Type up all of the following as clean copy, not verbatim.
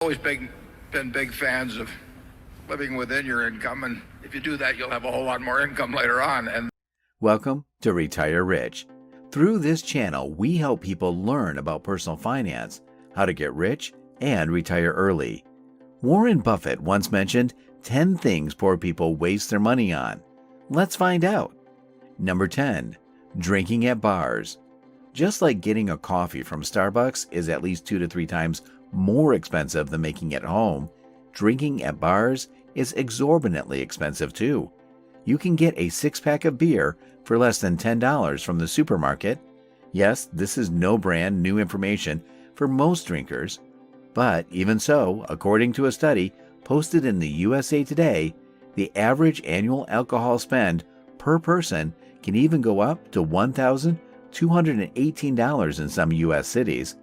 Always been big fans of living within your income, and if you do that, you'll have a whole lot more income later on. And Welcome to Retire Rich. Through this channel, we help people learn about personal finance, how to get rich, and retire early. Warren Buffett once mentioned 10 things poor people waste their money on. Let's find out. Number 10. Drinking at bars. Just like getting a coffee from Starbucks is at least 2 to 3 times more expensive than making it at home, drinking at bars is exorbitantly expensive too. You can get a 6-pack of beer for less than $10 from the supermarket. Yes, this is no brand new information for most drinkers, but even so, according to a study posted in the USA Today, the average annual alcohol spend per person can even go up to $1,218 in some US cities.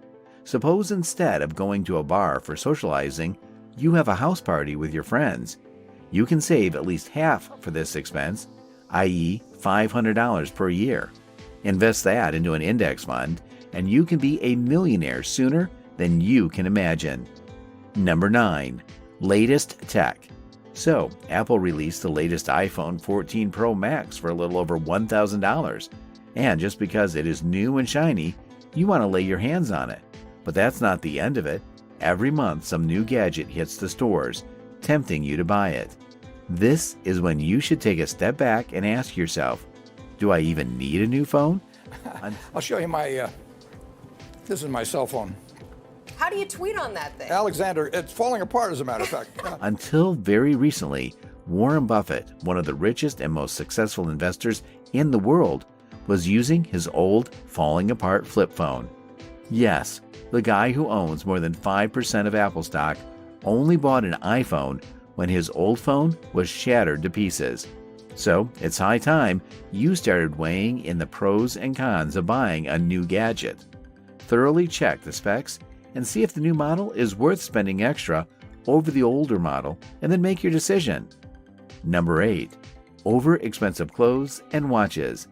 Suppose instead of going to a bar for socializing, you have a house party with your friends. You can save at least half for this expense, i.e. $500 per year. Invest that into an index fund, and you can be a millionaire sooner than you can imagine. Number 9. Latest tech. So, Apple released the latest iPhone 14 Pro Max for a little over $1,000. And just because it is new and shiny, you want to lay your hands on it. But that's not the end of it. Every month, some new gadget hits the stores, tempting you to buy it. This is when you should take a step back and ask yourself, do I even need a new phone? I'll show you this is my cell phone. How do you tweet on that thing? Alexander, it's falling apart as a matter of fact. Until very recently, Warren Buffett, one of the richest and most successful investors in the world, was using his old, falling apart flip phone. Yes, the guy who owns more than 5% of Apple stock only bought an iPhone when his old phone was shattered to pieces. So it's high time you started weighing in the pros and cons of buying a new gadget. Thoroughly check the specs and see if the new model is worth spending extra over the older model, and then make your decision. Number 8. Over expensive clothes and watches.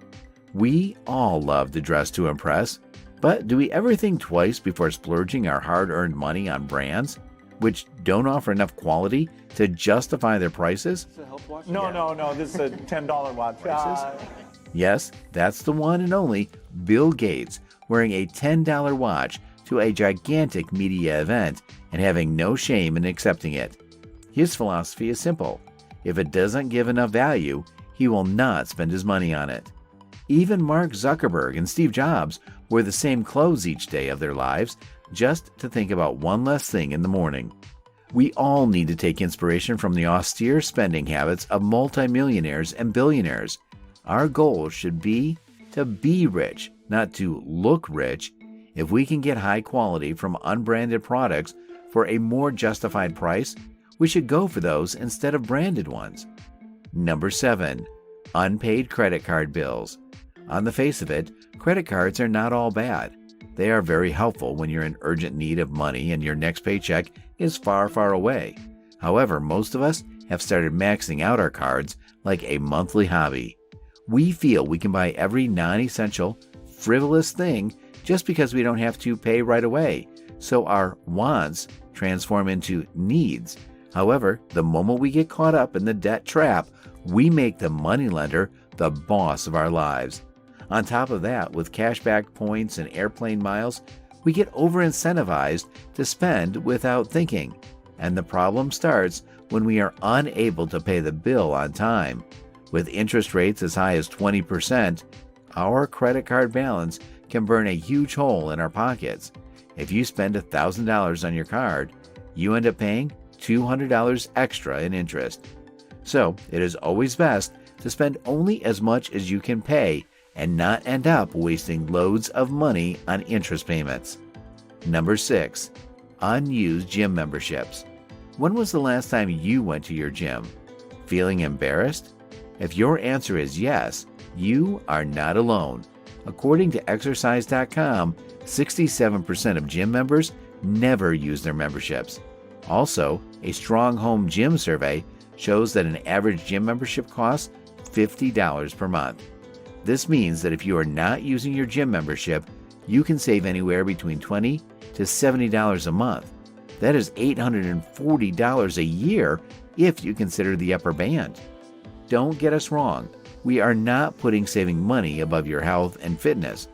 We all love to dress to impress, but do we ever think twice before splurging our hard-earned money on brands which don't offer enough quality to justify their prices? No, this is a $10 watch. Yes, that's the one and only Bill Gates wearing a $10 watch to a gigantic media event and having no shame in accepting it. His philosophy is simple. If it doesn't give enough value, he will not spend his money on it. Even Mark Zuckerberg and Steve Jobs wear the same clothes each day of their lives just to think about one less thing in the morning. We all need to take inspiration from the austere spending habits of multimillionaires and billionaires. Our goal should be to be rich, not to look rich. If we can get high quality from unbranded products for a more justified price, we should go for those instead of branded ones. Number 7. Unpaid credit card bills. On the face of it, credit cards are not all bad. They are very helpful when you're in urgent need of money and your next paycheck is far, far away. However, most of us have started maxing out our cards like a monthly hobby. We feel we can buy every non-essential, frivolous thing just because we don't have to pay right away, so our wants transform into needs. However, the moment we get caught up in the debt trap, we make the moneylender the boss of our lives. On top of that, with cashback points and airplane miles, we get over-incentivized to spend without thinking. And the problem starts when we are unable to pay the bill on time. With interest rates as high as 20%, our credit card balance can burn a huge hole in our pockets. If you spend $1,000 on your card, you end up paying $200 extra in interest. So it is always best to spend only as much as you can pay and not end up wasting loads of money on interest payments. Number 6. Unused gym memberships. When was the last time you went to your gym? Feeling embarrassed? If your answer is yes, you are not alone. According to Exercise.com, 67% of gym members never use their memberships. Also, a Strong Home Gym survey shows that an average gym membership costs $50 per month. This means that if you are not using your gym membership, you can save anywhere between $20 to $70 a month. That is $840 a year if you consider the upper band. Don't get us wrong. We are not putting saving money above your health and fitness.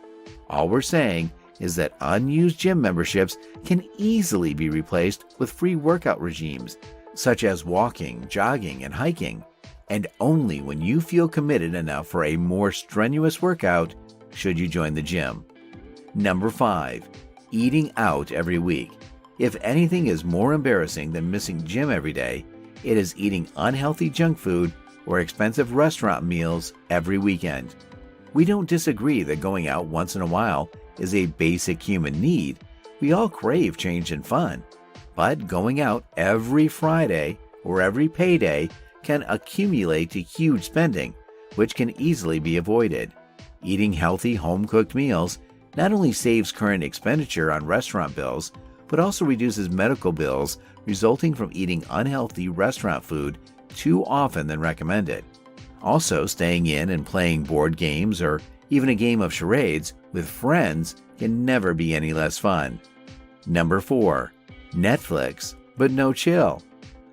All we're saying is that unused gym memberships can easily be replaced with free workout regimes, such as walking, jogging, and hiking. And only when you feel committed enough for a more strenuous workout should you join the gym. Number 5. Eating out every week. If anything is more embarrassing than missing gym every day, it is eating unhealthy junk food or expensive restaurant meals every weekend. We don't disagree that going out once in a while is a basic human need. We all crave change and fun. But going out every Friday or every payday can accumulate to huge spending, which can easily be avoided. Eating healthy home-cooked meals not only saves current expenditure on restaurant bills, but also reduces medical bills resulting from eating unhealthy restaurant food too often than recommended. Also, staying in and playing board games or even a game of charades with friends can never be any less fun. Number 4. Netflix, but no chill.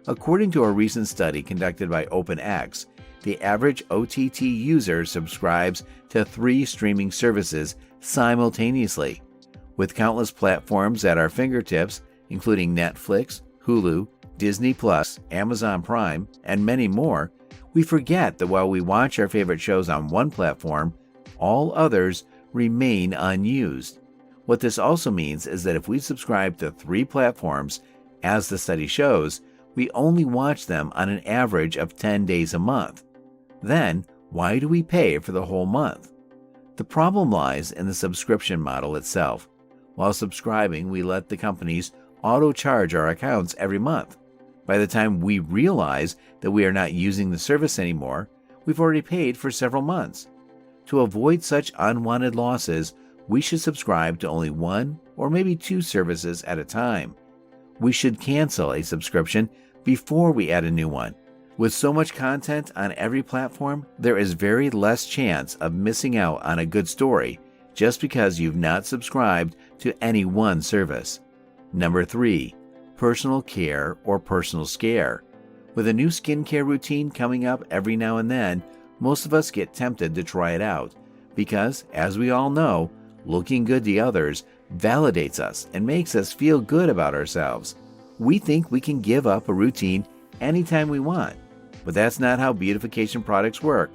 According to a recent study conducted by OpenX, the average OTT user subscribes to 3 streaming services simultaneously. With countless platforms at our fingertips, including Netflix, Hulu, Disney+, Amazon Prime, and many more, we forget that while we watch our favorite shows on one platform, all others remain unused. What this also means is that if we subscribe to 3 platforms, as the study shows, we only watch them on an average of 10 days a month. Then, why do we pay for the whole month? The problem lies in the subscription model itself. While subscribing, we let the companies auto-charge our accounts every month. By the time we realize that we are not using the service anymore, we've already paid for several months. To avoid such unwanted losses, we should subscribe to only 1 or maybe 2 services at a time. We should cancel a subscription before we add a new one. With so much content on every platform, there is very less chance of missing out on a good story just because you've not subscribed to any one service. Number 3. Personal care or personal scare. With a new skincare routine coming up every now and then, most of us get tempted to try it out because, as we all know, looking good to others validates us and makes us feel good about ourselves. We think we can give up a routine anytime we want, but that's not how beautification products work.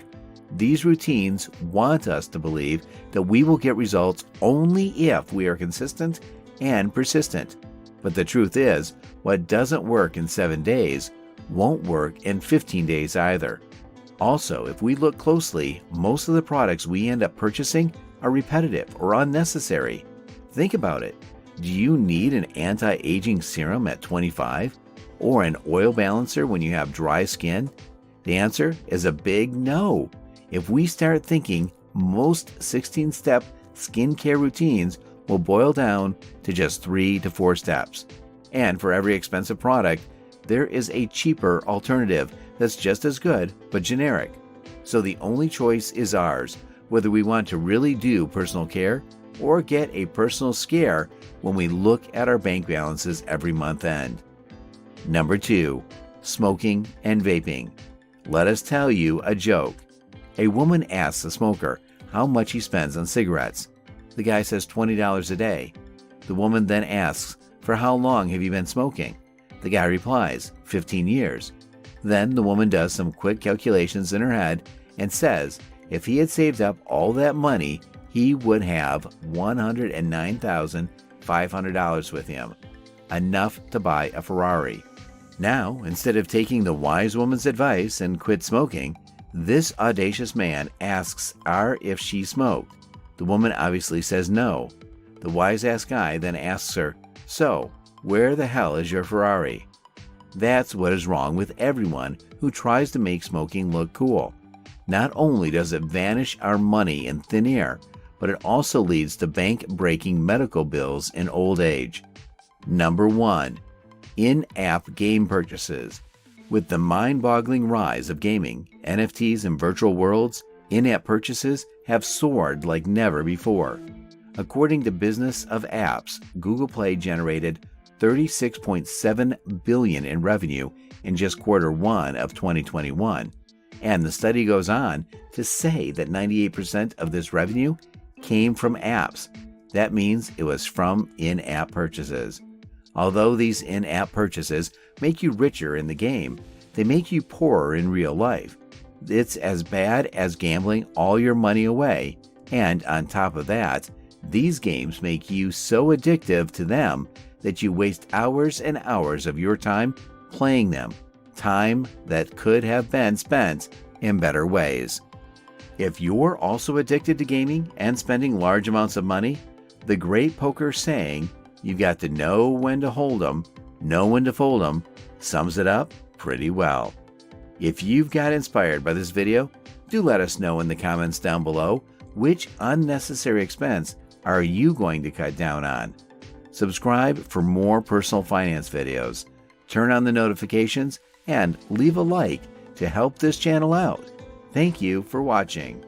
These routines want us to believe that we will get results only if we are consistent and persistent. But the truth is, what doesn't work in 7 days won't work in 15 days either. Also, if we look closely, most of the products we end up purchasing are repetitive or unnecessary. Think about it. Do you need an anti-aging serum at 25? Or an oil balancer when you have dry skin? The answer is a big no. If we start thinking, most 16-step skincare routines will boil down to just 3 to 4 steps. And for every expensive product, there is a cheaper alternative that's just as good but generic. So the only choice is ours, whether we want to really do personal care or get a personal scare when we look at our bank balances every month end. Number 2. Smoking and vaping. Let us tell you a joke. A woman asks a smoker how much he spends on cigarettes. The guy says $20 a day. The woman then asks, "For how long have you been smoking?" The guy replies, 15 years. Then the woman does some quick calculations in her head and says if he had saved up all that money, he would have $109,500 with him, enough to buy a Ferrari. Now, instead of taking the wise woman's advice and quit smoking, this audacious man asks her if she smoked. The woman obviously says no. The wise-ass guy then asks her, "So, where the hell is your Ferrari?" That's what is wrong with everyone who tries to make smoking look cool. Not only does it vanish our money in thin air, but it also leads to bank-breaking medical bills in old age. Number 1. In-app game purchases. With the mind-boggling rise of gaming, NFTs, and virtual worlds, in-app purchases have soared like never before. According to Business of Apps, Google Play generated $36.7 billion in revenue in just Q1 of 2021. And the study goes on to say that 98% of this revenue came from apps. That means it was from in-app purchases. Although these in-app purchases make you richer in the game, they make you poorer in real life. It's as bad as gambling all your money away, and on top of that, these games make you so addictive to them that you waste hours and hours of your time playing them, time that could have been spent in better ways. If you're also addicted to gaming and spending large amounts of money, the great poker saying, "You've got to know when to hold 'em, know when to fold 'em," sums it up pretty well. If you've got inspired by this video, do let us know in the comments down below which unnecessary expense are you going to cut down on. Subscribe for more personal finance videos, turn on the notifications, and leave a like to help this channel out. Thank you for watching.